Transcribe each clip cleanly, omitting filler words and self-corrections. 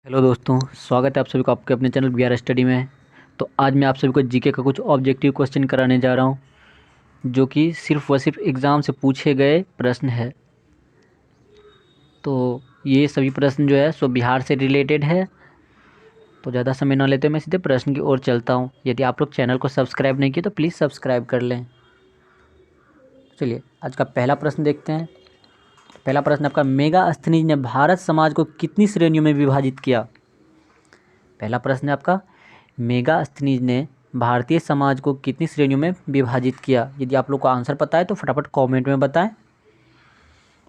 Hello दोस्तों, स्वागत है आप सभी को आपके अपने चैनल BR स्टडी में। तो आज मैं आप सभी को जीके का कुछ ऑब्जेक्टिव क्वेश्चन कराने जा रहा हूं, जो कि सिर्फ व सिर्फ एग्ज़ाम से पूछे गए प्रश्न है। तो ये सभी प्रश्न जो है सो बिहार से रिलेटेड है। तो ज़्यादा समय ना लेते मैं सीधे प्रश्न की ओर चलता हूं। यदि आप लोग चैनल को सब्सक्राइब नहीं किए तो प्लीज़ सब्सक्राइब कर लें। चलिए आज का पहला प्रश्न देखते हैं। पहला प्रश्न आपका, मेगास्थनीज ने भारत समाज को कितनी श्रेणियों में विभाजित किया? पहला प्रश्न है आपका, मेगास्थनीज ने भारतीय समाज को कितनी श्रेणियों में विभाजित किया? यदि आप लोग को आंसर पता है तो फटाफट कमेंट में बताएं।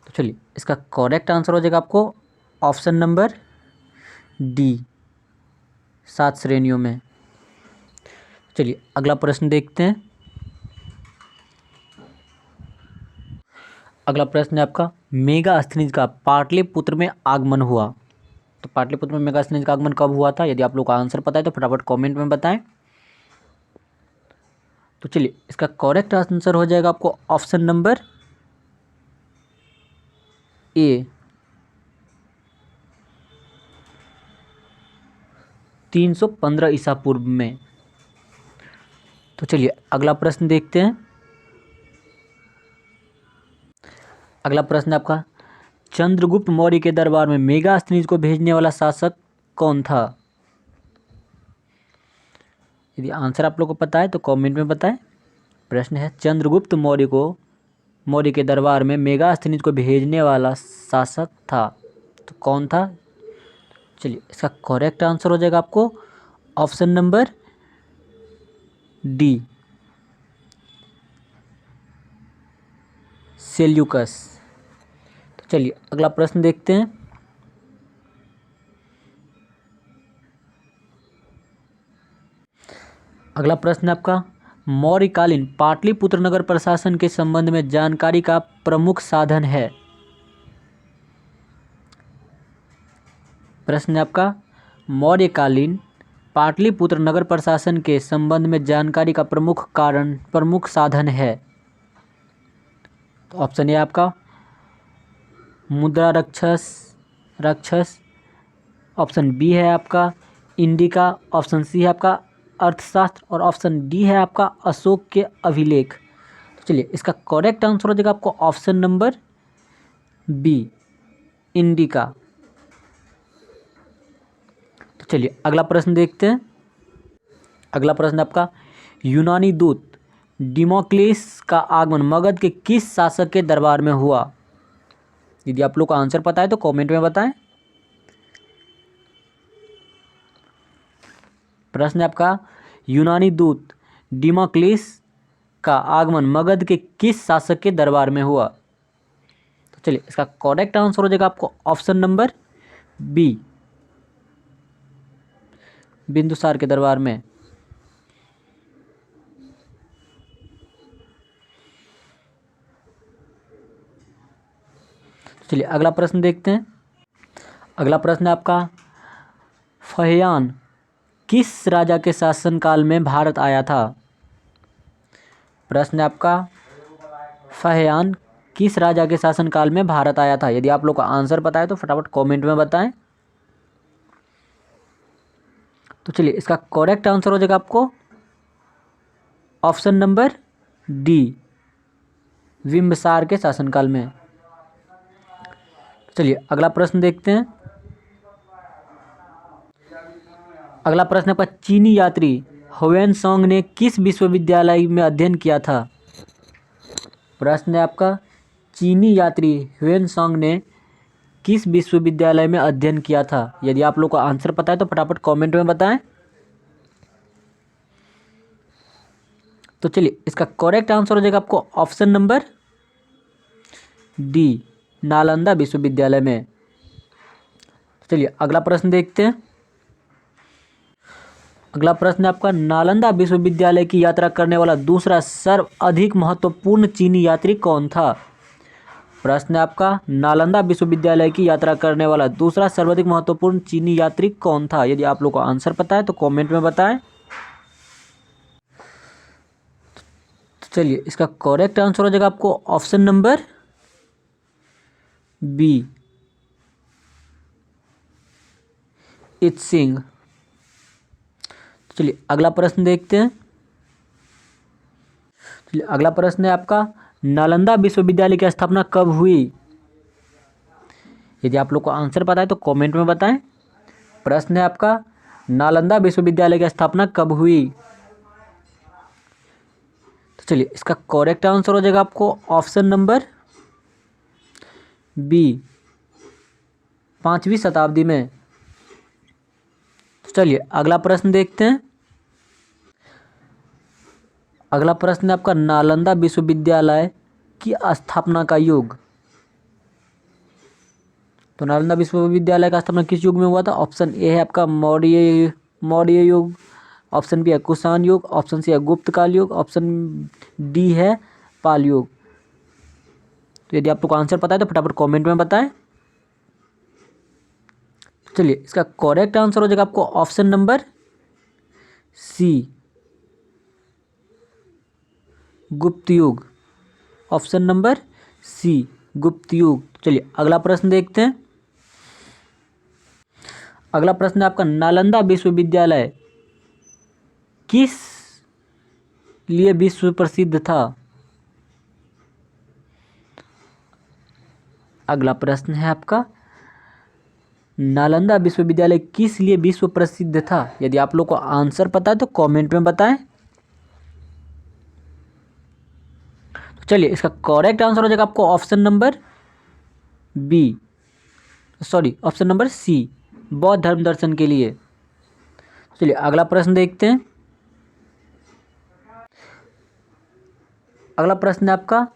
तो चलिए इसका करेक्ट आंसर हो जाएगा आपको ऑप्शन नंबर डी, 7 श्रेणियों में। चलिए अगला प्रश्न देखते हैं। अगला प्रश्न है आपका, मेगास्थनीज का पाटलिपुत्र में आगमन हुआ। तो पाटलिपुत्र में मेगास्थनीज का आगमन कब हुआ था? यदि आप लोग को आंसर पता है तो फटाफट कमेंट में बताएं। तो चलिए इसका करेक्ट आंसर हो जाएगा आपको ऑप्शन नंबर ए, 315 ईसा पूर्व में। तो चलिए अगला प्रश्न देखते हैं। अगला प्रश्न है आपका, चंद्रगुप्त मौर्य के दरबार में मेगास्थनीज को भेजने वाला शासक कौन था? यदि आंसर आप लोग को पता है तो कमेंट में बताएं। प्रश्न है, चंद्रगुप्त मौर्य के दरबार में मेगास्थनीज को भेजने वाला शासक था, तो कौन था? चलिए इसका करेक्ट आंसर हो जाएगा आपको ऑप्शन नंबर डी, सेल्यूकस। तो चलिए अगला प्रश्न देखते हैं। अगला प्रश्न है आपका, मौर्यकालीन पाटलिपुत्र नगर प्रशासन के संबंध में जानकारी का प्रमुख साधन है। प्रश्न है आपका, मौर्यकालीन पाटलिपुत्र नगर प्रशासन के संबंध में जानकारी का प्रमुख साधन है। तो ऑप्शन ए आपका मुद्रा राक्षस, ऑप्शन बी है आपका इंडिका, ऑप्शन सी है आपका अर्थशास्त्र और ऑप्शन डी है आपका अशोक के अभिलेख। तो चलिए इसका करेक्ट आंसर हो जाएगा आपको ऑप्शन नंबर बी, इंडिका। तो चलिए अगला प्रश्न देखते हैं। अगला प्रश्न आपका, यूनानी दूत डिमोक्लेस का आगमन मगध के किस शासक के दरबार में हुआ? यदि आप लोग को आंसर पता है तो कमेंट में बताएं। प्रश्न है आपका, यूनानी दूत डिमोक्लेस का आगमन मगध के किस शासक के दरबार में हुआ? तो चलिए इसका करेक्ट आंसर हो जाएगा आपको ऑप्शन नंबर बी, बिंदुसार के दरबार में। चलिए अगला प्रश्न देखते हैं। अगला प्रश्न है आपका, फहियान किस राजा के शासनकाल में भारत आया था? प्रश्न है आपका, फहियान किस राजा के शासनकाल में भारत आया था? यदि आप लोग को आंसर पता है तो फटाफट कमेंट में बताएं। तो चलिए इसका करेक्ट आंसर हो जाएगा आपको ऑप्शन नंबर डी, बिंबिसार के शासनकाल में। चलिए अगला प्रश्न देखते हैं। अगला प्रश्न पर, चीनी यात्री ह्वेनसांग ने किस विश्वविद्यालय में अध्ययन किया था? प्रश्न है आपका, चीनी यात्री ह्वेनसांग ने किस विश्वविद्यालय में अध्ययन किया था? यदि आप लोग को आंसर पता है तो फटाफट कमेंट में बताएं। तो चलिए इसका करेक्ट आंसर हो जाएगा आपको ऑप्शन नंबर डी, नालंदा विश्वविद्यालय में। चलिए अगला प्रश्न देखते हैं। अगला प्रश्न है आपका, नालंदा विश्वविद्यालय की यात्रा करने वाला दूसरा सर्वाधिक महत्वपूर्ण चीनी यात्री कौन था? प्रश्न है आपका, नालंदा विश्वविद्यालय की यात्रा करने वाला दूसरा सर्वाधिक महत्वपूर्ण चीनी यात्री कौन था? यदि आप लोग को आंसर पता है तो कमेंट में बताएं। तो चलिए इसका करेक्ट आंसर हो जाएगा आपको ऑप्शन नंबर बी, इत्सिंग। चलिए अगला प्रश्न देखते हैं। चलिए अगला प्रश्न है आपका, नालंदा विश्वविद्यालय की स्थापना कब हुई? यदि आप लोग को आंसर पता है तो कमेंट में बताएं। प्रश्न है आपका, नालंदा विश्वविद्यालय की स्थापना कब हुई? तो चलिए इसका करेक्ट आंसर हो जाएगा आपको ऑप्शन नंबर बी, 5वीं शताब्दी में। तो चलिए अगला प्रश्न देखते हैं। अगला प्रश्न है आपका, नालंदा विश्वविद्यालय की स्थापना का युग। तो नालंदा विश्वविद्यालय का स्थापना किस युग में हुआ था? ऑप्शन ए है आपका मौर्य युग, ऑप्शन बी है कुषाण युग, ऑप्शन सी है गुप्त काल युग, ऑप्शन डी है पाल युग। तो यदि आपको आंसर पता है तो फटाफट कमेंट में बताएं। चलिए इसका करेक्ट आंसर हो जाएगा आपको ऑप्शन नंबर सी, गुप्त युग। ऑप्शन नंबर सी, गुप्त युग। चलिए अगला प्रश्न देखते हैं। अगला प्रश्न है आपका, नालंदा विश्वविद्यालय किस लिए विश्व प्रसिद्ध था? अगला प्रश्न है आपका, नालंदा विश्वविद्यालय किस लिए विश्व प्रसिद्ध था? यदि आप लोग को आंसर पता है तो कमेंट में बताएं। तो चलिए इसका करेक्ट आंसर हो जाएगा आपको option number B, sorry option number C, बौद्ध धर्म दर्शन के लिए। चलिए अगला प्रश्न देखते हैं। अगला प्रश्न है आपका,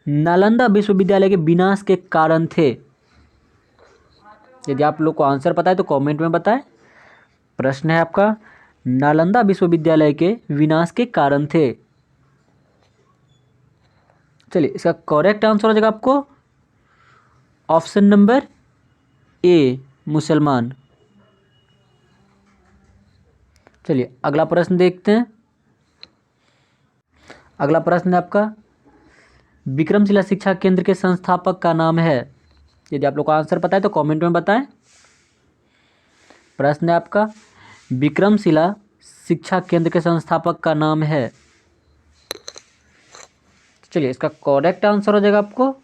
नालंदा विश्वविद्यालय के विनाश के कारण थे। यदि आप लोग को आंसर पता है तो कमेंट में बताएं। प्रश्न है आपका, नालंदा विश्वविद्यालय के विनाश के कारण थे। चलिए इसका करेक्ट आंसर हो जाएगा आपको ऑप्शन नंबर ए, मुसलमान। चलिए अगला प्रश्न देखते हैं। अगला प्रश्न है आपका, विक्रमशिला शिक्षा केंद्र के संस्थापक का नाम है। यदि आप लोग को आंसर पता है तो कमेंट में बताएं। प्रश्न है आपका, विक्रमशिला शिक्षा केंद्र के संस्थापक का नाम है। चलिए इसका करेक्ट आंसर हो जाएगा आपको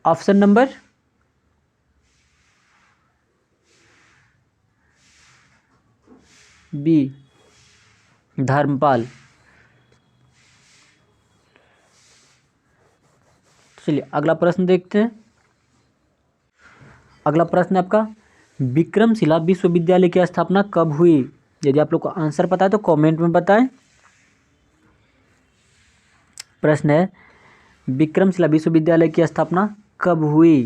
ऑप्शन नंबर बी, धर्मपाल। चलिए अगला प्रश्न देखते हैं। अगला प्रश्न है आपका, विक्रमशिला विश्वविद्यालय की स्थापना कब हुई? यदि आप लोग को आंसर पता है तो कमेंट में बताएं। प्रश्न है, विक्रमशिला विश्वविद्यालय की स्थापना कब हुई?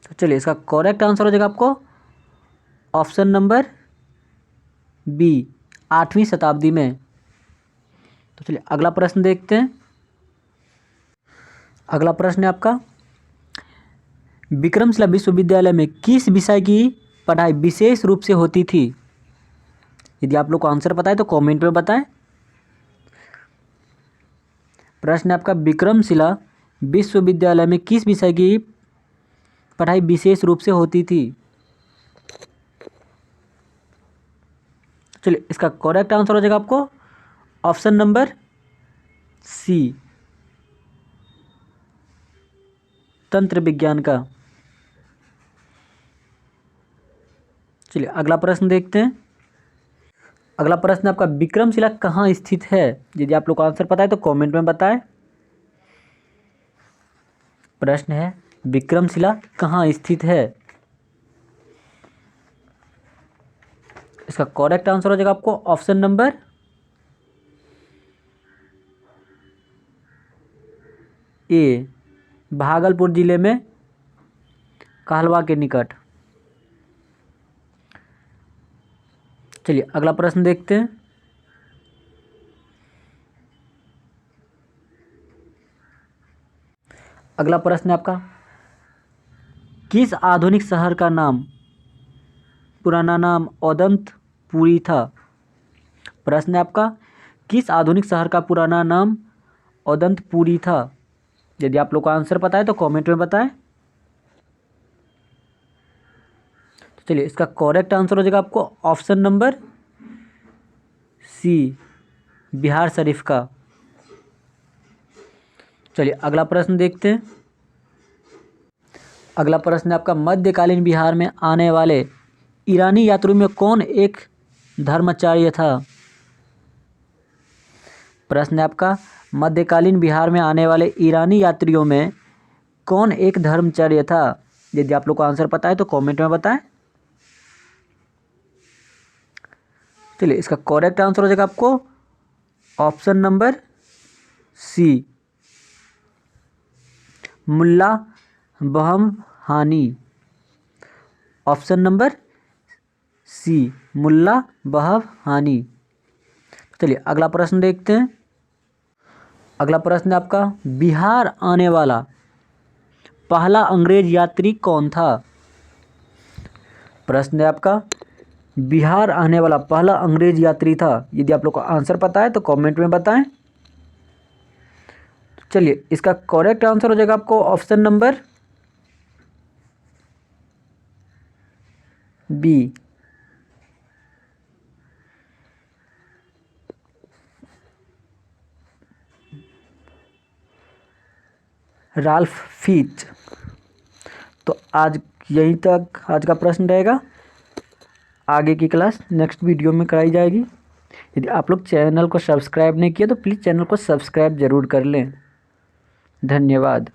तो चलिए इसका करेक्ट आंसर हो जाएगा आपको ऑप्शन नंबर बी, 8वीं शताब्दी में। तो चलिए अगला प्रश्न देखते हैं। अगला प्रश्न है आपका, विक्रमशिला विश्वविद्यालय में किस विषय की पढ़ाई विशेष रूप से होती थी? यदि आप लोग को आंसर पता है तो कमेंट में बताएं। प्रश्न है आपका, विक्रमशिला विश्वविद्यालय में किस विषय की पढ़ाई विशेष रूप से होती थी? चलिए इसका करेक्ट आंसर हो जाएगा आपको ऑप्शन नंबर सी, तंत्र विज्ञान का। चलिए अगला प्रश्न देखते हैं। अगला प्रश्न आपका, विक्रमशिला कहाँ स्थित है? यदि आप लोग को आंसर पता है तो कमेंट में बताएं। प्रश्न है, विक्रमशिला कहाँ स्थित है? इसका करेक्ट आंसर हो जाएगा आपको ऑप्शन नंबर ए, भागलपुर जिले में कहलवा के निकट। चलिए अगला प्रश्न देखते हैं। अगला प्रश्न है आपका, किस आधुनिक शहर का नाम पुराना नाम औदंतपुरी था? प्रश्न है आपका, किस आधुनिक शहर का पुराना नाम औदंतपुरी था? यदि आप लोग को आंसर पता है तो कमेंट में बताएं। तो चलिए, इसका करेक्ट आंसर हो जाएगा आपको ऑप्शन नंबर सी, बिहार शरीफ का। चलिए अगला प्रश्न देखते हैं। अगला प्रश्न है आपका, मध्यकालीन बिहार में आने वाले ईरानी यात्रियों में कौन एक धर्माचार्य था? प्रश्न है आपका, मध्यकालीन बिहार में आने वाले ईरानी यात्रियों में कौन एक धर्माचार्य था? यदि आप लोग को आंसर पता है तो कमेंट में बताएं। चलिए, इसका करेक्ट आंसर हो जाएगा आपको ऑप्शन नंबर सी, मुल्ला बहमहानी। ऑप्शन नंबर सी, मुल्ला बहमहानी। चलिए अगला प्रश्न देखते हैं। अगला प्रश्न है आपका, बिहार आने वाला पहला अंग्रेज यात्री कौन था? प्रश्न है आपका, बिहार आने वाला पहला अंग्रेज यात्री था। यदि आप लोग को आंसर पता है तो कमेंट में बताएं। चलिए, इसका करेक्ट आंसर हो जाएगा आपको ऑप्शन नंबर बी, राल्फ फीच। तो आज यहीं तक आज का प्रश्न रहेगा। आगे की क्लास नेक्स्ट वीडियो में कराई जाएगी। यदि आप लोग चैनल को सब्सक्राइब नहीं किए तो प्लीज़ चैनल को सब्सक्राइब ज़रूर कर लें। धन्यवाद।